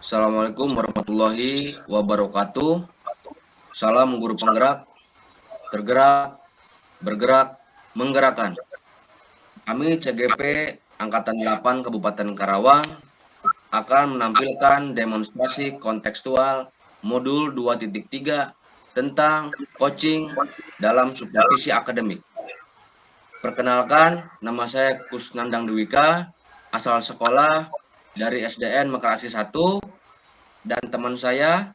Assalamualaikum warahmatullahi wabarakatuh. Salam guru penggerak, tergerak, bergerak, menggerakkan. Kami CGP Angkatan 8 Kabupaten Karawang akan menampilkan demonstrasi kontekstual modul 2.3 tentang coaching dalam supervisi akademik. Perkenalkan, nama saya Kusnandang Dwika, asal sekolah dari SDN Mekarasi 1, dan teman saya.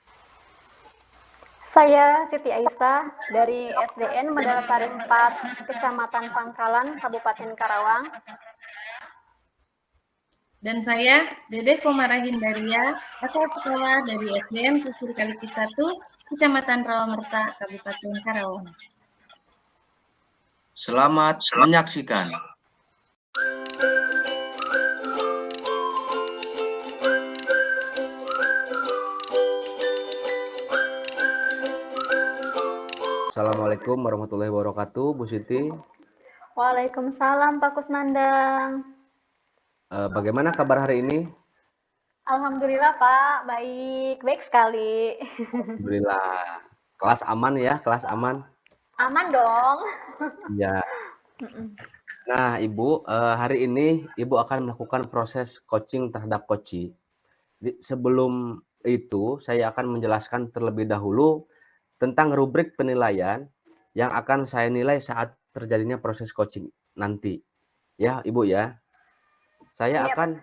Saya Siti Aisyah dari SDN Medalasari 4, Kecamatan Pangkalan, Kabupaten Karawang. Dan saya Dedeh Komarahindaria, asal sekolah dari SDN Pusir Kalipis 1, Kecamatan Rawamerta, Kabupaten Karawang. Selamat menyaksikan. Assalamualaikum warahmatullahi wabarakatuh, Bu Siti. Waalaikumsalam Pak Kusnandang. Bagaimana kabar hari ini? Alhamdulillah Pak, baik sekali. Alhamdulillah. Kelas aman ya, kelas aman. Aman dong. Ya. Nah, Ibu, hari ini Ibu akan melakukan proses coaching terhadap coachee. Sebelum itu, saya akan menjelaskan terlebih dahulu tentang rubrik penilaian yang akan saya nilai saat terjadinya proses coaching nanti. Ya, Ibu ya. Saya akan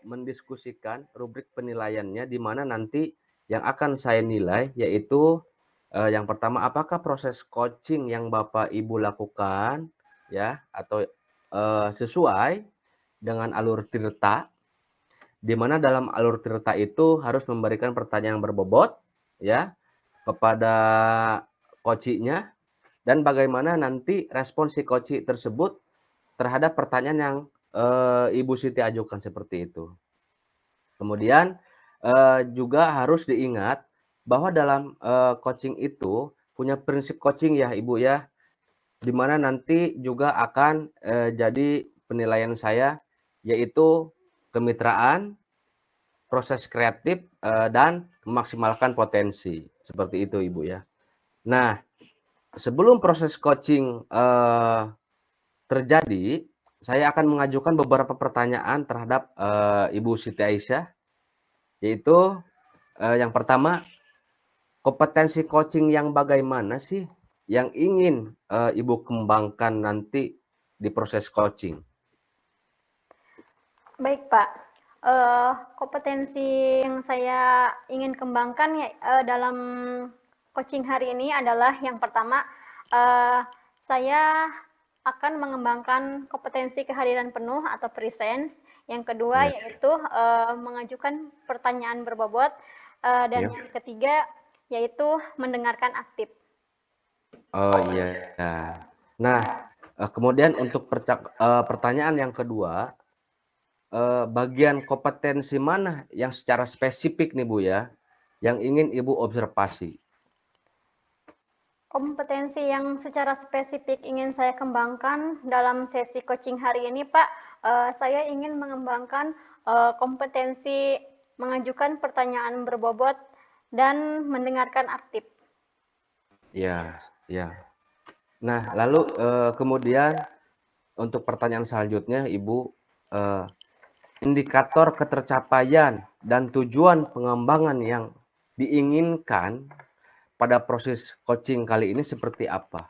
mendiskusikan rubrik penilaiannya di mana nanti yang akan saya nilai yaitu yang pertama, apakah proses coaching yang Bapak Ibu lakukan ya atau sesuai dengan alur tirta, di mana dalam alur tirta itu harus memberikan pertanyaan yang berbobot ya kepada coachee-nya, dan bagaimana nanti respon si coachee tersebut terhadap pertanyaan yang Ibu Siti ajukan seperti itu. Kemudian juga harus diingat bahwa dalam coaching itu punya prinsip coaching ya Ibu ya, di mana nanti juga akan jadi penilaian saya yaitu kemitraan, proses kreatif, dan memaksimalkan potensi. Seperti itu Ibu ya. Nah, sebelum proses coaching terjadi, saya akan mengajukan beberapa pertanyaan terhadap Ibu Siti Aisyah, yaitu yang pertama, kompetensi coaching yang bagaimana sih yang ingin Ibu kembangkan nanti di proses coaching? Baik Pak, kompetensi yang saya ingin kembangkan dalam coaching hari ini adalah yang pertama, saya akan mengembangkan kompetensi kehadiran penuh atau presence. Yang kedua yaitu mengajukan pertanyaan berbobot, dan yang ketiga yaitu mendengarkan aktif. Oh iya. Nah, kemudian untuk pertanyaan yang kedua, bagian kompetensi mana yang secara spesifik nih Bu ya, yang ingin Ibu observasi? Kompetensi yang secara spesifik ingin saya kembangkan dalam sesi coaching hari ini Pak, saya ingin mengembangkan kompetensi mengajukan pertanyaan berbobot dan mendengarkan aktif. Ya, ya. Nah, lalu kemudian untuk pertanyaan selanjutnya Ibu, indikator ketercapaian dan tujuan pengembangan yang diinginkan pada proses coaching kali ini seperti apa?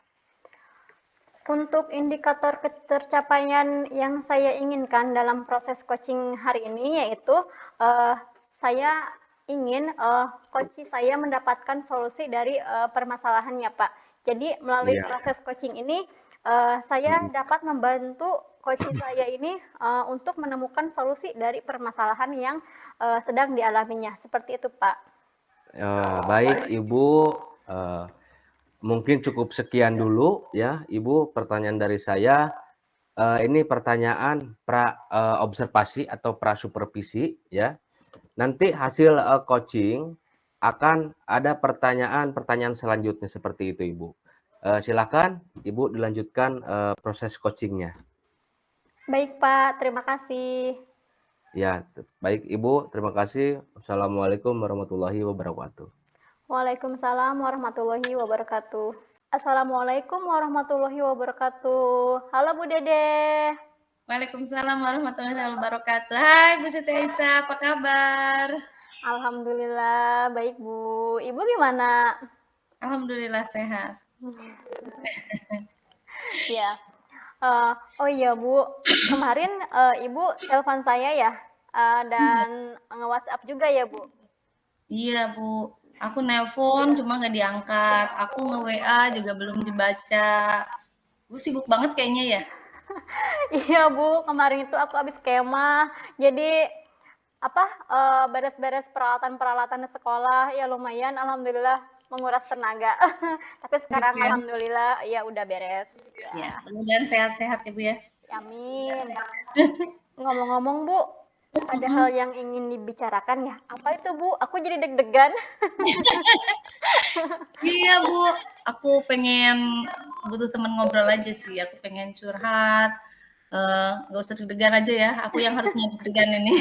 Untuk indikator ketercapaian yang saya inginkan dalam proses coaching hari ini yaitu saya ingin coach saya mendapatkan solusi dari permasalahannya Pak. Jadi melalui proses coaching ini saya dapat membantu coach saya ini untuk menemukan solusi dari permasalahan yang sedang dialaminya. Seperti itu Pak. Baik Ibu, mungkin cukup sekian dulu ya Ibu pertanyaan dari saya. Ini pertanyaan observasi atau pra supervisi ya. Nanti hasil coaching akan ada pertanyaan selanjutnya seperti itu Ibu. Silakan Ibu dilanjutkan proses coachingnya. Baik Pak, terima kasih. Ya, baik Ibu, terima kasih. Wassalamualaikum warahmatullahi wabarakatuh. Waalaikumsalam warahmatullahi wabarakatuh. Assalamualaikum warahmatullahi wabarakatuh. Halo Bu Dede. Waalaikumsalam warahmatullahi wabarakatuh. Hai Bu Siti Aisyah, apa kabar? Alhamdulillah baik Bu. Ibu gimana? Alhamdulillah sehat. Ya. Oh iya Bu, kemarin Ibu telepon saya ya, dan nge-WhatsApp juga ya Bu. Iya Bu, aku nelpon cuma nggak diangkat. Aku nge-WA juga belum dibaca. Bu sibuk banget kayaknya ya? Iya Bu, kemarin itu aku habis kemah, jadi apa beres-beres peralatan-peralatan di sekolah ya lumayan alhamdulillah menguras tenaga. Tapi Gitu sekarang ya? alhamdulillah ya udah beres. Ya, Ya, mudah-mudahan sehat-sehat ya Bu ya. amin. Ngomong-ngomong Bu, ada hal yang ingin dibicarakan ya. Apa itu Bu? Aku jadi deg-degan. Iya Bu, aku pengen butuh teman ngobrol aja sih. Aku pengen curhat. Nggak usah deg-degan aja ya. Aku yang harusnya deg-degan ini.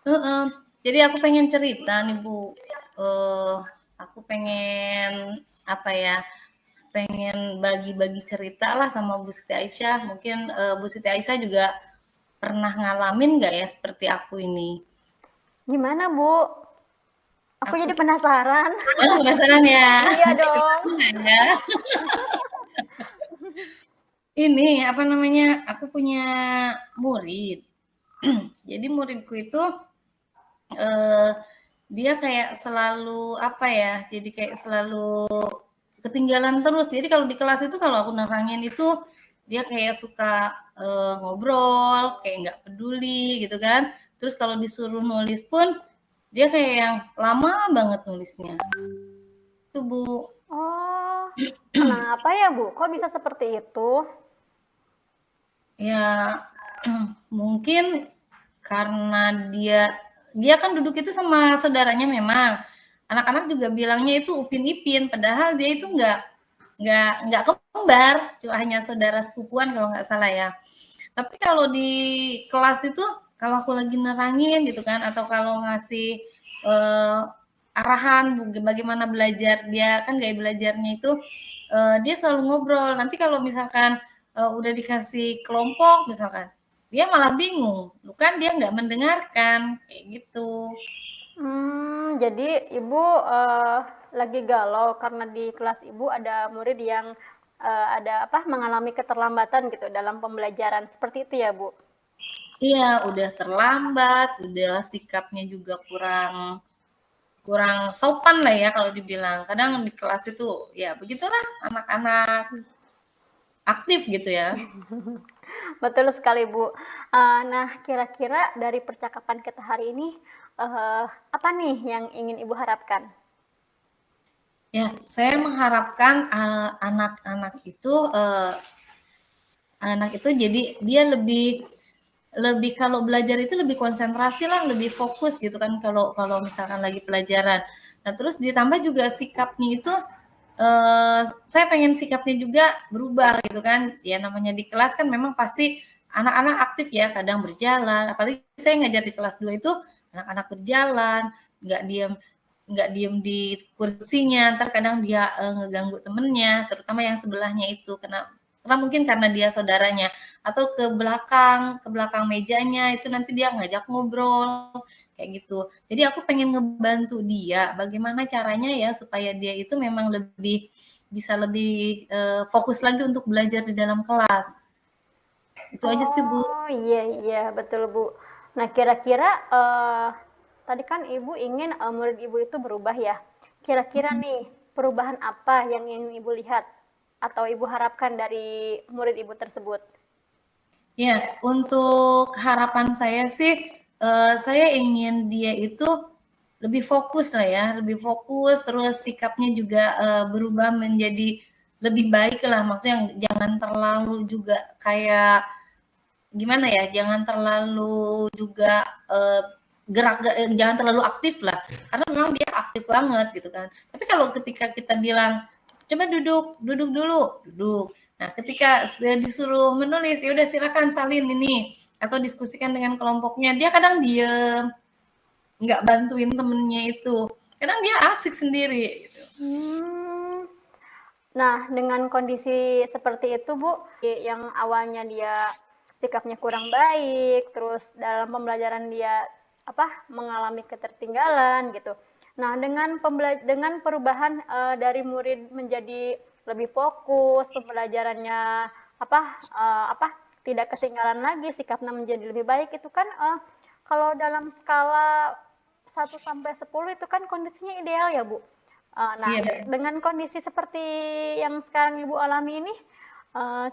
Heeh. Jadi aku pengen cerita nih Bu. Aku pengen apa ya? Pengen bagi-bagi cerita lah sama Bu Siti Aisyah. Mungkin Bu Siti Aisyah juga pernah ngalamin nggak ya seperti aku ini? Gimana Bu? Aku Aku jadi penasaran. penasaran ya. Iya dong. Ya. Ini apa namanya? Aku punya murid. Jadi muridku itu eh, dia kayak selalu apa ya? Jadi kayak selalu ketinggalan terus. Jadi kalau di kelas itu kalau aku nerangin itu dia kayak suka ngobrol, kayak nggak peduli gitu kan. Terus kalau disuruh nulis pun dia kayak yang lama banget nulisnya. Itu Bu. Oh, kenapa ya Bu? Kok bisa seperti itu? Ya mungkin karena dia kan duduk itu sama saudaranya memang. Anak-anak juga bilangnya itu Upin Ipin, padahal dia itu nggak kembar, cuma hanya saudara sepupuan kalau nggak salah ya. Tapi kalau di kelas itu kalau aku lagi nerangin gitu kan atau kalau ngasih arahan bagaimana belajar dia kan gaya belajarnya itu dia selalu ngobrol. Nanti kalau misalkan udah dikasih kelompok misalkan dia malah bingung, bukan dia nggak mendengarkan kayak gitu. Jadi Ibu lagi galau karena di kelas Ibu ada murid yang ada apa mengalami keterlambatan gitu dalam pembelajaran. Seperti itu ya, Bu? Iya, udah terlambat, udah sikapnya juga kurang kurang sopan lah ya kalau dibilang. Kadang di kelas itu ya begitulah anak-anak aktif gitu ya. Betul sekali, Bu. Nah, kira-kira dari percakapan kita hari ini apa nih yang ingin Ibu harapkan? Ya, saya mengharapkan anak-anak itu jadi dia lebih lebih kalau belajar itu lebih konsentrasi lah, lebih fokus gitu kan kalau kalau misalkan lagi pelajaran. Nah, terus ditambah juga sikapnya itu saya pengen sikapnya juga berubah gitu kan. Ya namanya di kelas kan memang pasti anak-anak aktif ya, kadang berjalan. Apalagi saya ngajar di kelas 2 itu anak-anak berjalan, nggak diem nggak diem di kursinya, ntar kadang dia ngeganggu temennya, terutama yang sebelahnya itu karena mungkin karena dia saudaranya atau ke belakang mejanya itu nanti dia ngajak ngobrol kayak gitu. Jadi aku pengen ngebantu dia bagaimana caranya ya supaya dia itu memang lebih bisa lebih fokus lagi untuk belajar di dalam kelas. Itu aja sih Bu. Oh, iya iya, betul, Bu. Nah, kira-kira tadi kan Ibu ingin murid Ibu itu berubah ya. Kira-kira nih, perubahan apa yang ingin Ibu lihat atau Ibu harapkan dari murid Ibu tersebut? Ya, untuk harapan saya sih, saya ingin dia itu lebih fokus lah ya, lebih fokus, terus sikapnya juga berubah menjadi lebih baik lah. Maksudnya jangan terlalu juga kayak gimana ya, jangan terlalu juga jangan terlalu aktif lah. Karena memang dia aktif banget gitu kan. Tapi kalau ketika kita bilang coba duduk, duduk dulu, duduk. Nah, ketika sudah disuruh menulis, ya udah silakan salin ini atau diskusikan dengan kelompoknya. Dia kadang diem, nggak bantuin temennya itu. Kadang dia asik sendiri. Gitu. Nah, dengan kondisi seperti itu, Bu, yang awalnya dia sikapnya kurang baik, terus dalam pembelajaran dia mengalami ketertinggalan gitu. Nah, dengan perubahan dari murid menjadi lebih fokus, pembelajarannya tidak ketinggalan lagi, sikapnya menjadi lebih baik itu kan kalau dalam skala 1 sampai 10 itu kan kondisinya ideal ya, Bu. Nah, Iya. dengan kondisi seperti yang sekarang Ibu alami ini,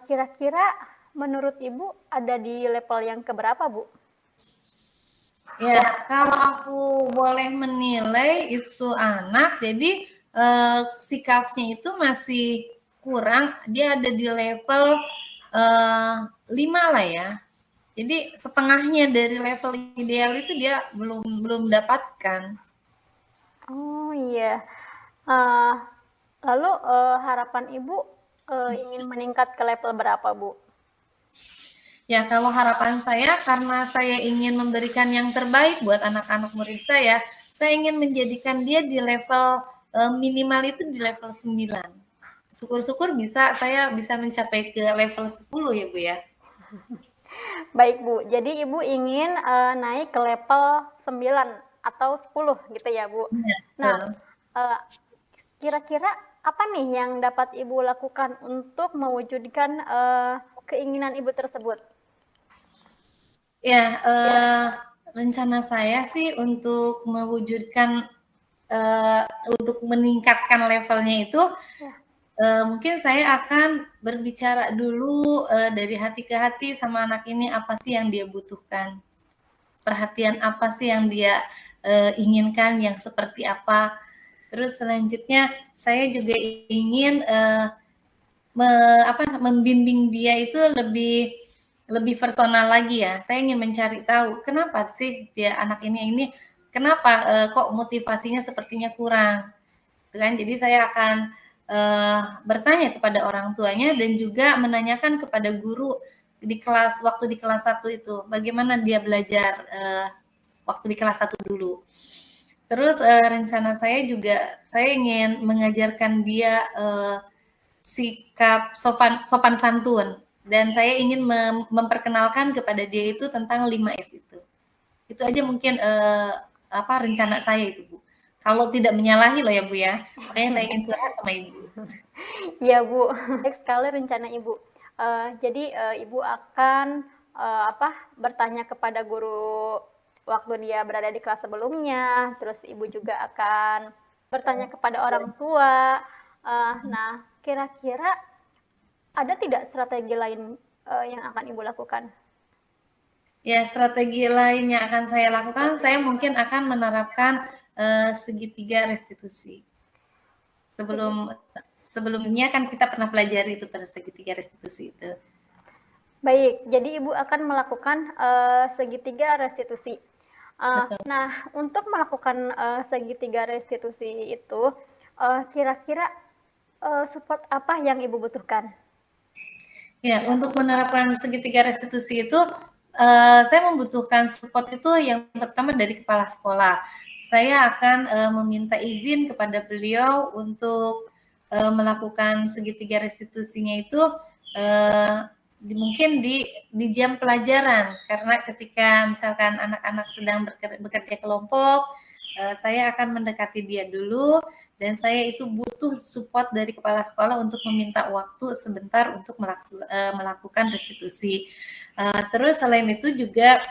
kira-kira menurut Ibu ada di level yang keberapa, Bu? Ya, kalau aku boleh menilai itu anak, jadi sikapnya itu masih kurang, dia ada di level 5 lah ya. Jadi setengahnya dari level ideal itu dia belum dapatkan. Oh iya. Lalu harapan Ibu ingin meningkat ke level berapa, Bu? Ya, kalau harapan saya karena saya ingin memberikan yang terbaik buat anak-anak murid saya ingin menjadikan dia di level minimal itu di level 9. Syukur-syukur saya bisa mencapai ke level 10 ya, Bu ya. Baik, Bu. Jadi Ibu ingin naik ke level 9 atau 10 gitu ya, Bu. Ya, Nah, kira-kira apa nih yang dapat Ibu lakukan untuk mewujudkan keinginan Ibu tersebut? Ya, rencana saya sih untuk mewujudkan untuk meningkatkan levelnya itu mungkin saya akan berbicara dulu dari hati ke hati sama anak ini apa sih yang dia butuhkan, perhatian apa sih yang dia inginkan, yang seperti apa. Terus selanjutnya saya juga ingin membimbing dia itu lebih personal lagi ya. Saya ingin mencari tahu kenapa sih dia anak ini kenapa kok motivasinya sepertinya kurang. Kan? Jadi saya akan bertanya kepada orang tuanya dan juga menanyakan kepada guru waktu di kelas 1 itu bagaimana dia belajar waktu di kelas 1 dulu. Terus rencana saya juga saya ingin mengajarkan dia sikap sopan santun dan saya ingin memperkenalkan kepada dia itu tentang 5S itu. Itu aja mungkin rencana saya itu, Bu. Kalau tidak menyalahi loh ya, Bu ya. Makanya saya ingin curhat sama Ibu. Iya, Bu. Baik sekali rencana Ibu. Jadi Ibu akan bertanya kepada guru waktu dia berada di kelas sebelumnya, terus Ibu juga akan bertanya kepada orang tua. Nah, kira-kira ada tidak strategi lain yang akan Ibu lakukan? Ya, strategi lain yang akan saya lakukan, saya mungkin akan menerapkan segitiga restitusi. Sebelumnya kan kita pernah pelajari itu pada segitiga restitusi itu. Baik, jadi Ibu akan melakukan segitiga restitusi. Nah, untuk melakukan segitiga restitusi itu, kira-kira support apa yang Ibu butuhkan? Ya, untuk menerapkan segitiga restitusi itu, saya membutuhkan support itu yang pertama dari kepala sekolah. Saya akan meminta izin kepada beliau untuk melakukan segitiga restitusinya itu mungkin di jam pelajaran, karena ketika misalkan anak-anak sedang bekerja kelompok, saya akan mendekati dia dulu dan saya itu butuh support dari kepala sekolah untuk meminta waktu sebentar untuk melakukan restitusi. Terus selain itu juga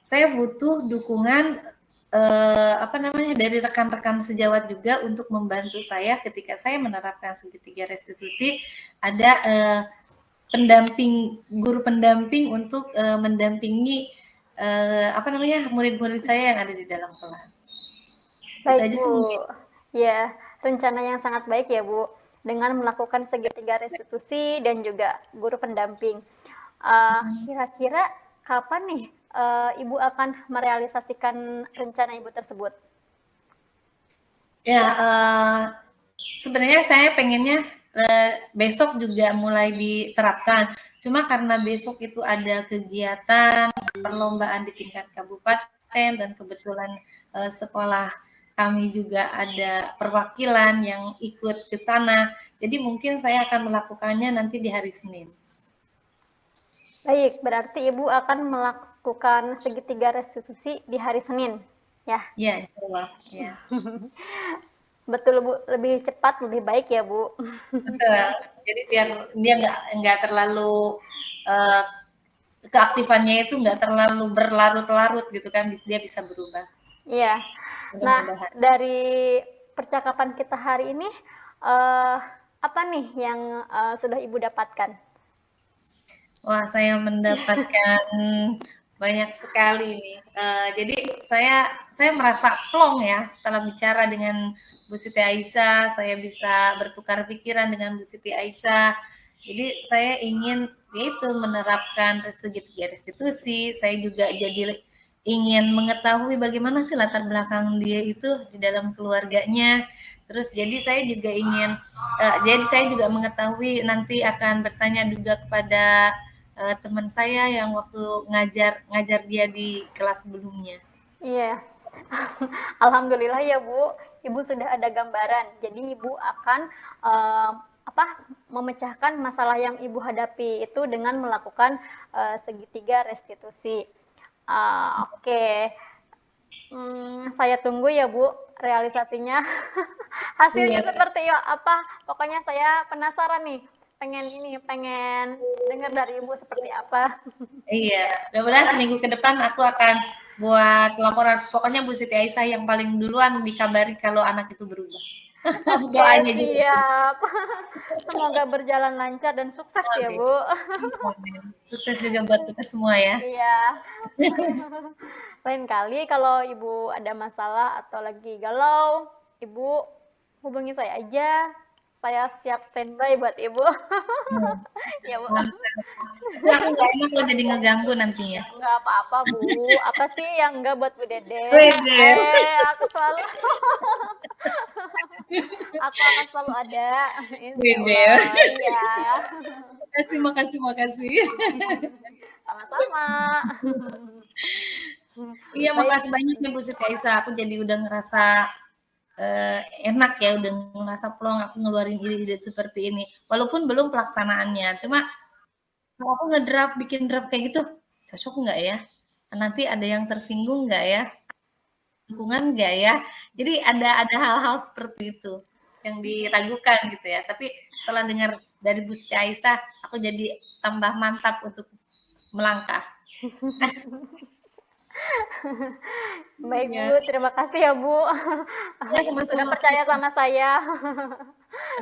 saya butuh dukungan dari rekan-rekan sejawat juga untuk membantu saya ketika saya menerapkan segitiga restitusi. Ada guru pendamping untuk mendampingi murid-murid saya yang ada di dalam kelas. Baik, Bu. Ya, rencana yang sangat baik ya, Bu. Dengan melakukan segitiga restitusi dan juga guru pendamping. Kira-kira kapan nih Ibu akan merealisasikan rencana Ibu tersebut? Ya, sebenarnya saya pengennya besok juga mulai diterapkan. Cuma karena besok itu ada kegiatan perlombaan di tingkat kabupaten dan kebetulan sekolah kami juga ada perwakilan yang ikut ke sana. Jadi mungkin saya akan melakukannya nanti di hari Senin. Baik, berarti Ibu akan melakukan segitiga restitusi di hari Senin, ya? Ya, insya Allah. Ya. Betul Bu, lebih cepat lebih baik ya Bu. Betul. Jadi biar dia nggak terlalu keaktifannya itu nggak terlalu berlarut-larut gitu kan, dia bisa berubah. Iya. Nah, dari percakapan kita hari ini, apa nih yang sudah Ibu dapatkan? Wah, saya mendapatkan banyak sekali nih. Jadi saya merasa plong ya setelah bicara dengan Bu Siti Aisyah, saya bisa bertukar pikiran dengan Bu Siti Aisyah. Jadi saya ingin itu menerapkan segitiga restitusi. Saya juga jadi ingin mengetahui bagaimana sih latar belakang dia itu di dalam keluarganya. Terus jadi saya juga ingin, jadi saya juga mengetahui nanti akan bertanya juga kepada teman saya yang waktu ngajar dia di kelas sebelumnya. Iya. Alhamdulillah ya Bu, Ibu sudah ada gambaran. Jadi Ibu akan memecahkan masalah yang Ibu hadapi itu dengan melakukan segitiga restitusi. Oke. Saya tunggu ya Bu realisasinya. Hasilnya seperti apa? Pokoknya saya penasaran nih. Pengen dengar dari Ibu seperti apa. Iya, mudah-mudahan seminggu ke depan aku akan buat laporan. Pokoknya Bu Siti Aisyah yang paling duluan dikabari kalau anak itu berubah. Doanya juga. Siap. Semoga berjalan lancar dan sukses ya Bu. Sukses juga buat kita semua ya. Iya. Lain kali kalau Ibu ada masalah atau lagi galau, Ibu hubungi saya aja. Saya siap standby buat Ibu. Ya Bu. Aku nggak enak lo jadi ngeganggu nantinya. Nggak apa-apa Bu. Apa sih yang enggak buat Bu Dede? Aku selalu. Aku akan selalu ada. Insya Allah. Iya. Makasih. Sama-sama. Iya, makasih banyak nih Bu Siti Aisyah. Aku jadi udah ngerasa enak ya, udah ngerasa plong aku ngeluarin ide-ide seperti ini. Walaupun belum pelaksanaannya, cuma kalau aku bikin draft kayak gitu, cocok nggak ya? Nanti ada yang tersinggung nggak ya? Lingkungan nggak ya? Jadi ada hal-hal seperti itu yang diragukan gitu ya. Tapi setelah dengar dari Bu Siti Aisyah, aku jadi tambah mantap untuk melangkah. Baik Bu, terima kasih ya Bu. Ya, sudah percaya sama saya.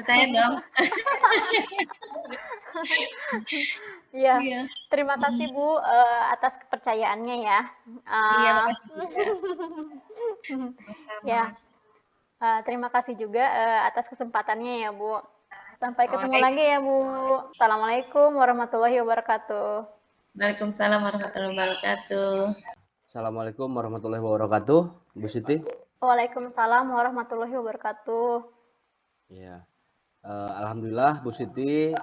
Percaya dong. Iya, terima kasih Bu atas kepercayaannya ya. Iya, makasih juga. Ya, terima kasih juga atas kesempatannya ya Bu. Sampai ketemu lagi ya Bu. Assalamualaikum warahmatullahi wabarakatuh. Waalaikumsalam warahmatullahi wabarakatuh. Assalamualaikum warahmatullahi wabarakatuh, Bu Siti. Waalaikumsalam warahmatullahi wabarakatuh. Ya, alhamdulillah Bu Siti,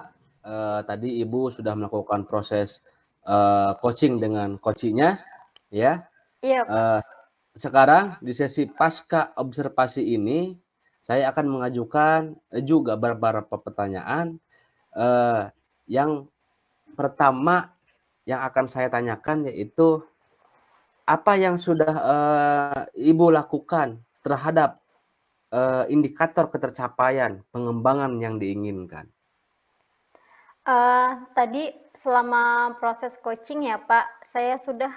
tadi Ibu sudah melakukan proses coaching dengan coachingnya, ya. Iya. Sekarang di sesi pasca observasi ini, saya akan mengajukan juga beberapa pertanyaan. Yang pertama yang akan saya tanyakan yaitu apa yang sudah Ibu lakukan terhadap indikator ketercapaian pengembangan yang diinginkan? Tadi selama proses coaching ya Pak, saya sudah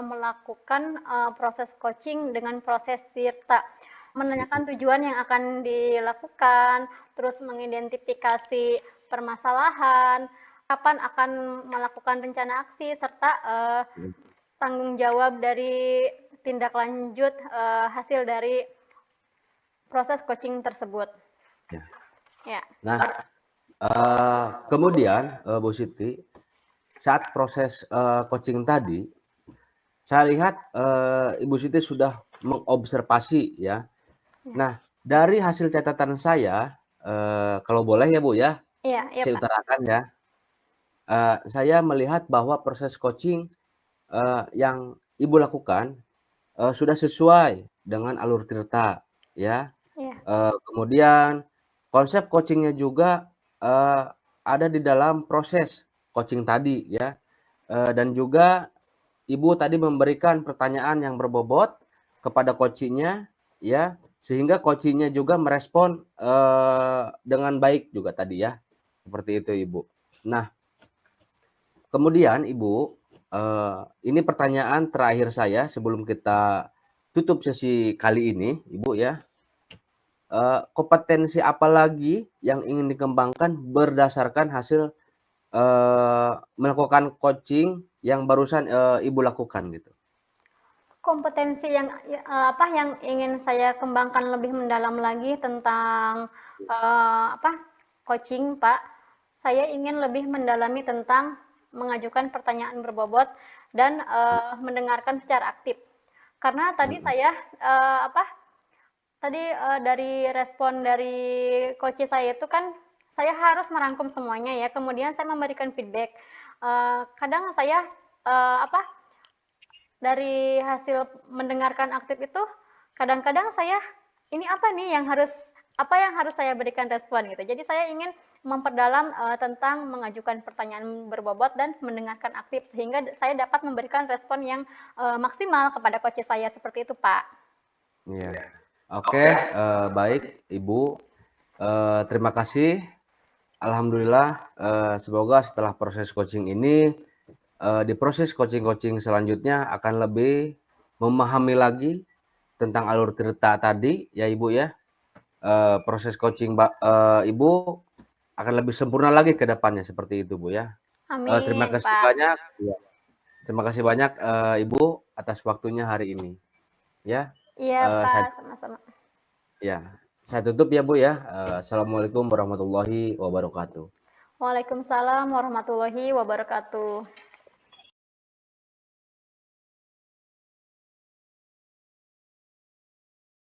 melakukan proses coaching dengan proses tirta, menanyakan tujuan yang akan dilakukan, terus mengidentifikasi permasalahan, kapan akan melakukan rencana aksi, serta tanggung jawab dari tindak lanjut hasil dari proses coaching tersebut. Ya. Nah, kemudian Bu Siti, saat proses coaching tadi, saya lihat Ibu Siti sudah mengobservasi ya. Nah, dari hasil catatan saya kalau boleh ya Bu ya, Iya, iya saya Pak. utarakan ya. Saya melihat bahwa proses coaching, yang Ibu lakukan, sudah sesuai dengan alur Tirta, ya. Iya, Kemudian konsep coaching-nya juga, ada di dalam proses coaching tadi ya, dan juga Ibu tadi memberikan pertanyaan yang berbobot kepada coaching-nya ya, sehingga coaching-nya juga merespon, dengan baik juga tadi ya, seperti itu Ibu. Nah, kemudian Ibu, ini pertanyaan terakhir saya sebelum kita tutup sesi kali ini Ibu ya. Kompetensi apa lagi yang ingin dikembangkan berdasarkan hasil, melakukan coaching yang barusan, Ibu lakukan gitu? kompetensi yang apa yang ingin saya kembangkan lebih mendalam lagi tentang apa coaching, Pak. Saya ingin lebih mendalami tentang mengajukan pertanyaan berbobot dan mendengarkan secara aktif. Karena tadi Mhm, saya apa tadi dari respon dari coach saya itu kan saya harus merangkum semuanya ya. Kemudian saya memberikan feedback. Kadang saya apa dari hasil mendengarkan aktif itu kadang-kadang saya ini apa yang harus saya berikan respon gitu. Jadi saya ingin memperdalam tentang mengajukan pertanyaan berbobot dan mendengarkan aktif sehingga saya dapat memberikan respon yang maksimal kepada coach saya seperti itu, Pak. iya. Oke, baik Ibu, terima kasih. Alhamdulillah, semoga setelah proses coaching ini, di proses coaching-coaching selanjutnya akan lebih memahami lagi tentang alur cerita tadi ya Ibu ya. Proses coaching Ibu akan lebih sempurna lagi ke depannya seperti itu Bu ya. Terima Amin, kasih Pak. banyak iya, terima kasih banyak, Ibu atas waktunya hari ini ya. Iya, Saya Pak, sama-sama. ya, saya tutup ya Bu ya. Assalamualaikum warahmatullahi wabarakatuh. Waalaikumsalam warahmatullahi wabarakatuh.